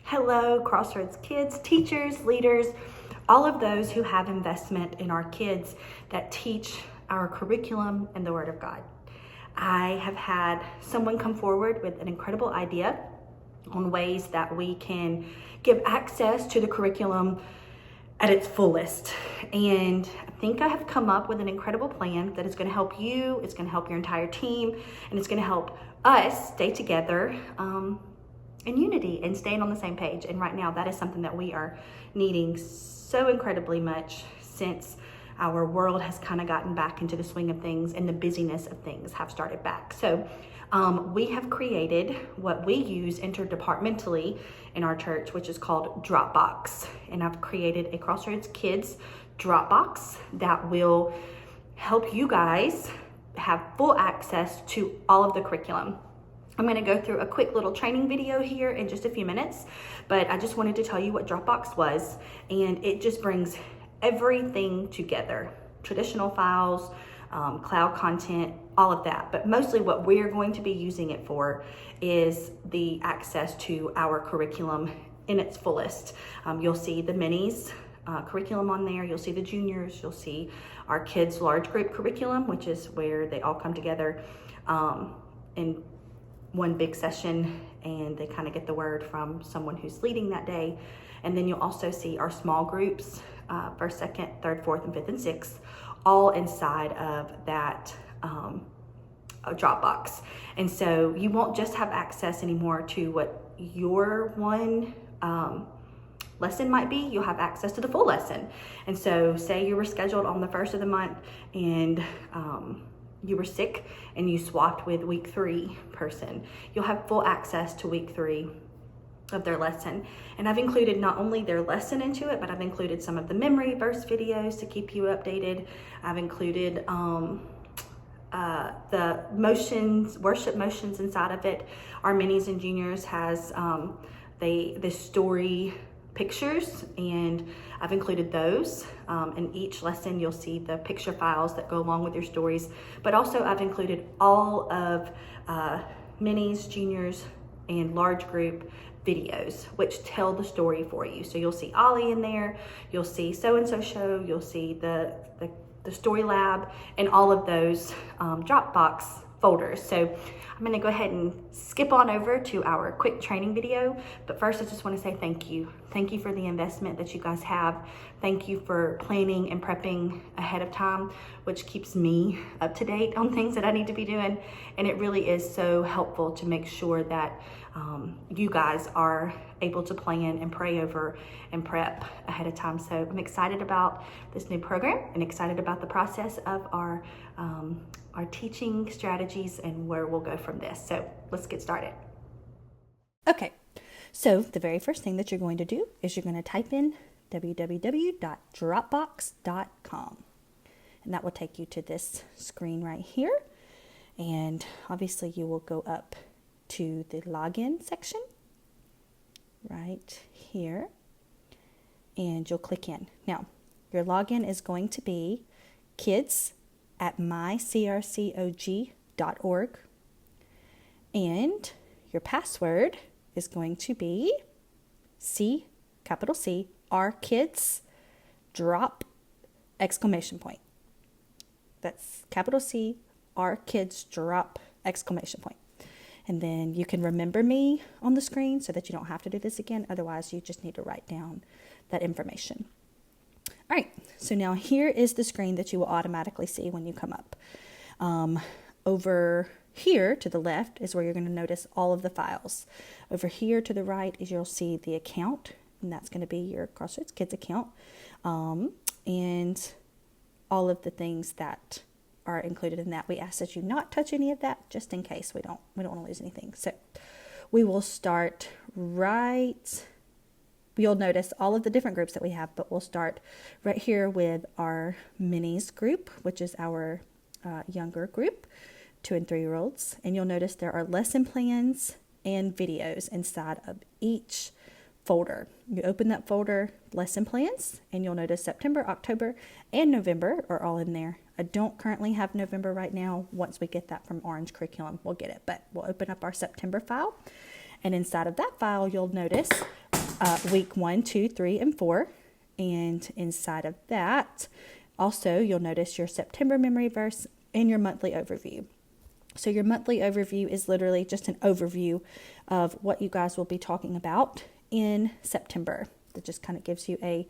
Hello, Crossroads kids, teachers, leaders, all of those who have investment in our kids that teach our curriculum and the Word of God. I have had someone come forward with an incredible idea on ways that we can give access to the curriculum at its fullest. And I think I have come up with an incredible plan that is going to help you, it's going to help your entire team, and it's going to help us stay together in unity and staying on the same page. And right now, that is something that we are needing so incredibly much since our world has kind of gotten back into the swing of things and the busyness of things have started back. So we have created what we use interdepartmentally in our church, which is called Dropbox. And I've created a Crossroads Kids Dropbox that will help you guys have full access to all of the curriculum. I'm going to go through a quick little training video here in just a few minutes, but I just wanted to tell you what Dropbox was, and it just brings everything together. Traditional files, cloud content, all of that. But mostly what we're going to be using it for is the access to our curriculum in its fullest. You'll see the minis curriculum on there. You'll see the juniors. You'll see our kids' large group curriculum, which is where they all come together in one big session and they kind of get the word from someone who's leading that day. And then you'll also see our small groups, first, second, third, fourth, and fifth, and sixth, all inside of that Dropbox. And so you won't just have access anymore to what your one lesson might be, you'll have access to the full lesson. And so say you were scheduled on the first of the month and you were sick and you swapped with week 3 person, you'll have full access to week 3 of their lesson. And I've included not only their lesson into it, but I've included some of the memory verse videos to keep you updated. I've included the motions, worship motions inside of it. Our minis and juniors has the story pictures, and I've included those. In each lesson you'll see the picture files that go along with your stories, but also I've included all of minis, juniors, and large group videos which tell the story for you. So you'll see Ollie in there, you'll see so-and-so show, you'll see the story lab, and all of those Dropbox folders. So I'm going to go ahead and skip on over to our quick training video. But first, I just want to say thank you. Thank you for the investment that you guys have. Thank you for planning and prepping ahead of time, which keeps me up to date on things that I need to be doing. And it really is so helpful to make sure that you guys are able to plan and pray over and prep ahead of time. So I'm excited about this new program and excited about the process of our teaching strategies and where we'll go from this. So let's get started. Okay, so the very first thing that you're going to do is you're going to type in www.dropbox.com, and that will take you to this screen right here. And obviously you will go up to the login section right here, and you'll click in. Now, your login is going to be kids@mycrcog.org, and your password is going to be capital C, our kids drop ! That's capital C, our kids drop ! And then you can remember me on the screen so that you don't have to do this again. Otherwise, you just need to write down that information. All right, so now here is the screen that you will automatically see when you come up. Over here to the left is where you're going to notice all of the files. Over here to the right is you'll see the account, and that's going to be your Crossroads Kids account, and all of the things that are included in that. We ask that you not touch any of that just in case we don't want to lose anything. So we will start right. You'll notice all of the different groups that we have, but we'll start right here with our minis group, which is our younger group, 2 and 3-year-olds. And you'll notice there are lesson plans and videos inside of each folder. You open that folder, lesson plans, and you'll notice September, October, and November are all in there. I don't currently have November right now. Once we get that from Orange Curriculum, we'll get it. But we'll open up our September file. And inside of that file, you'll notice week 1, 2, 3, and 4. And inside of that, also, you'll notice your September memory verse and your monthly overview. So your monthly overview is literally just an overview of what you guys will be talking about in September. That just kind of gives you a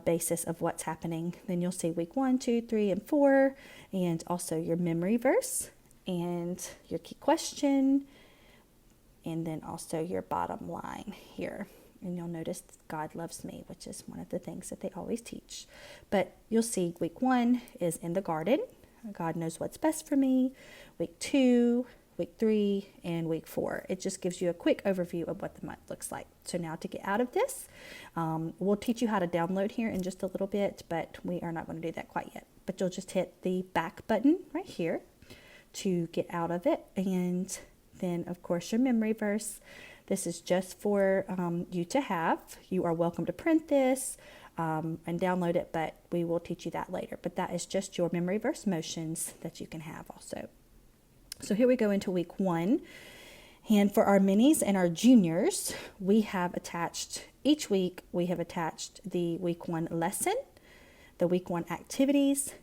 basis of what's happening. Then you'll see week 1, 2, 3, and 4, and also your memory verse and your key question, and then also your bottom line here. And you'll notice God loves me, which is one of the things that they always teach. But you'll see week 1 is in the garden. God knows what's best for me. Week 2, week 3, and week 4. It just gives you a quick overview of what the month looks like. So now to get out of this, we'll teach you how to download here in just a little bit, but we are not going to do that quite yet. But you'll just hit the back button right here to get out of it. And then, of course, your memory verse. This is just for you to have. You are welcome to print this and download it, but we will teach you that later. But that is just your memory verse motions that you can have also. So here we go into week 1. And for our minis and our juniors, we have attached, each week, we have attached the week 1 lesson, the week 1 activities,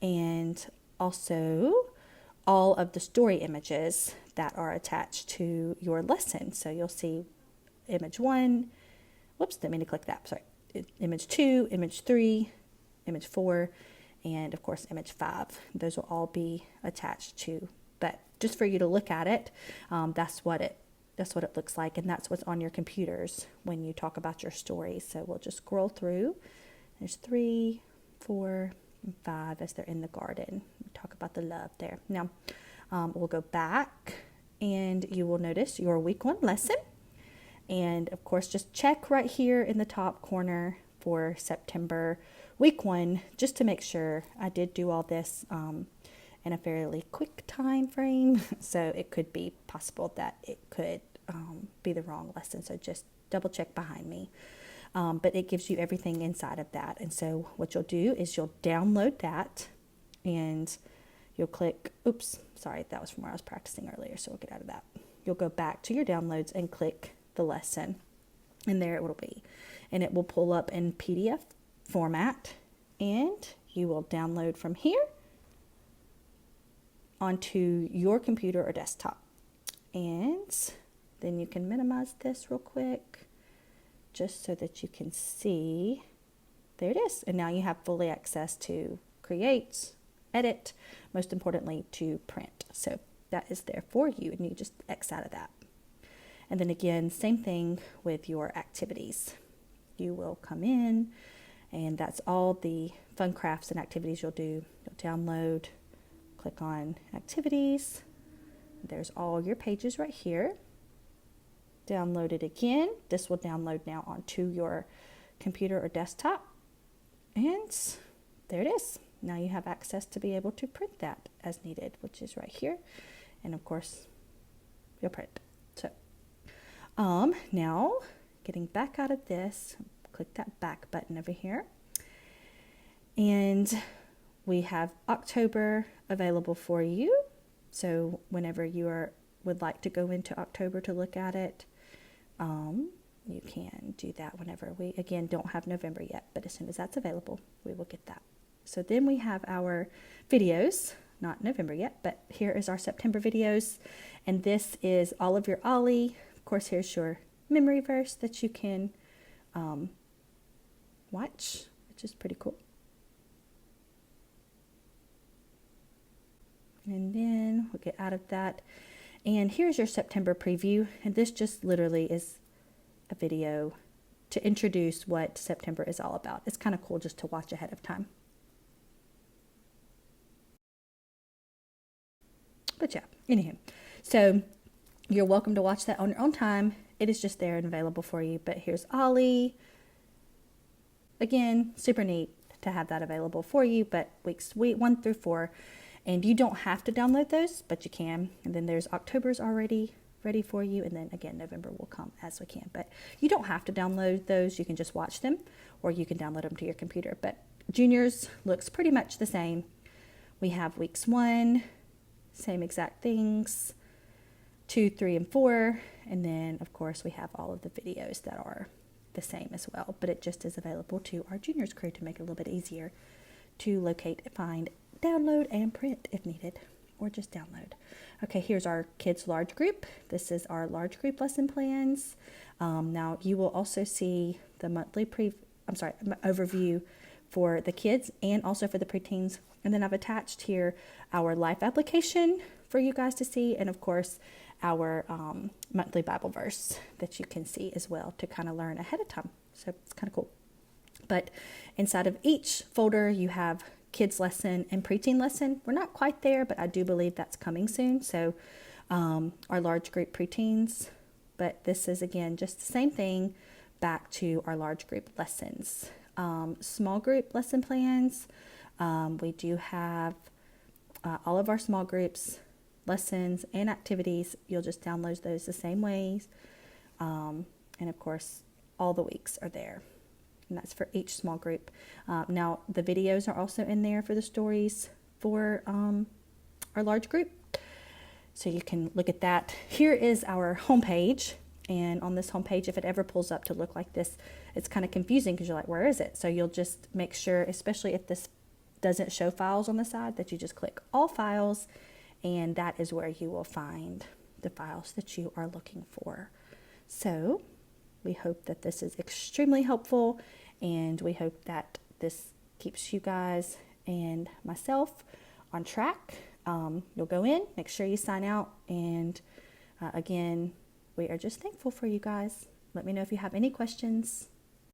and also all of the story images that are attached to your lesson. So you'll see image 1, whoops, didn't mean to click that, sorry. Image 2, image 3, image 4, and of course image 5. Those will all be attached to, but just for you to look at it, that's what it looks like, and that's what's on your computers when you talk about your stories. So we'll just scroll through. There's 3, 4, and 5 as they're in the garden. We talk about the love there. Now we'll go back, and you will notice your week 1 lesson. And of course, just check right here in the top corner for September week 1, just to make sure. I did do all this in a fairly quick time frame, so it could be possible that it could be the wrong lesson. So just double check behind me. But it gives you everything inside of that. And so what you'll do is you'll download that, and you'll click, oops, sorry, that was from where I was practicing earlier, so we'll get out of that. You'll go back to your downloads and click the lesson, and there it will be. And it will pull up in PDF format, and you will download from here onto your computer or desktop. And then you can minimize this real quick, just so that you can see. There it is. And now you have fully access to create, edit, most importantly to print. So that is there for you, and you just X out of that. And then again, same thing with your activities. You will come in, and that's all the fun crafts and activities you'll do. You'll download, click on activities. There's all your pages right here. Download it again. This will download now onto your computer or desktop. And there it is. Now you have access to be able to print that as needed, which is right here. And of course, you'll print. So now getting back out of this, click that back button over here. And we have October available for you. So whenever you would like to go into October to look at it, you can do that whenever. We, again, don't have November yet, but as soon as that's available, we will get that. So then we have our videos, not November yet, but here is our September videos. And this is all of your Ollie. Of course, here's your memory verse that you can watch, which is pretty cool. And then we'll get out of that. And here's your September preview. And this just literally is a video to introduce what September is all about. It's kind of cool just to watch ahead of time. But yeah, anyhow. So you're welcome to watch that on your own time. It is just there and available for you. But here's Ollie. Again, super neat to have that available for you. But weeks 1 through 4. And you don't have to download those, but you can. And then there's October's already ready for you. And then again, November will come as we can. But you don't have to download those. You can just watch them, or you can download them to your computer. But juniors looks pretty much the same. We have weeks 1, same exact things, 2, 3, and 4. And then, of course, we have all of the videos that are the same as well, but it just is available to our juniors crew to make it a little bit easier to locate, find, download, and print if needed, or just download. Okay, here's our kids large group. This is our large group lesson plans. Now you will also see the monthly overview for the kids and also for the preteens. And then I've attached here our life application for you guys to see, and of course our monthly Bible verse that you can see as well to kind of learn ahead of time. So it's kind of cool. But inside of each folder you have kids lesson and preteen lesson. We're not quite there, but I do believe that's coming soon. So our large group preteens, but this is again just the same thing back to our large group lessons. Small group lesson plans. We do have all of our small groups lessons and activities. You'll just download those the same ways. And of course, all the weeks are there. And that's for each small group. Now, the videos are also in there for the stories for our large group. So you can look at that. Here is our homepage. And on this homepage, if it ever pulls up to look like this, it's kind of confusing because you're like, where is it? So you'll just make sure, especially if this doesn't show files on the side, that you just click all files, and that is where you will find the files that you are looking for. So we hope that this is extremely helpful, and we hope that this keeps you guys and myself on track. You'll go in, make sure you sign out, and again, we are just thankful for you guys. Let me know if you have any questions.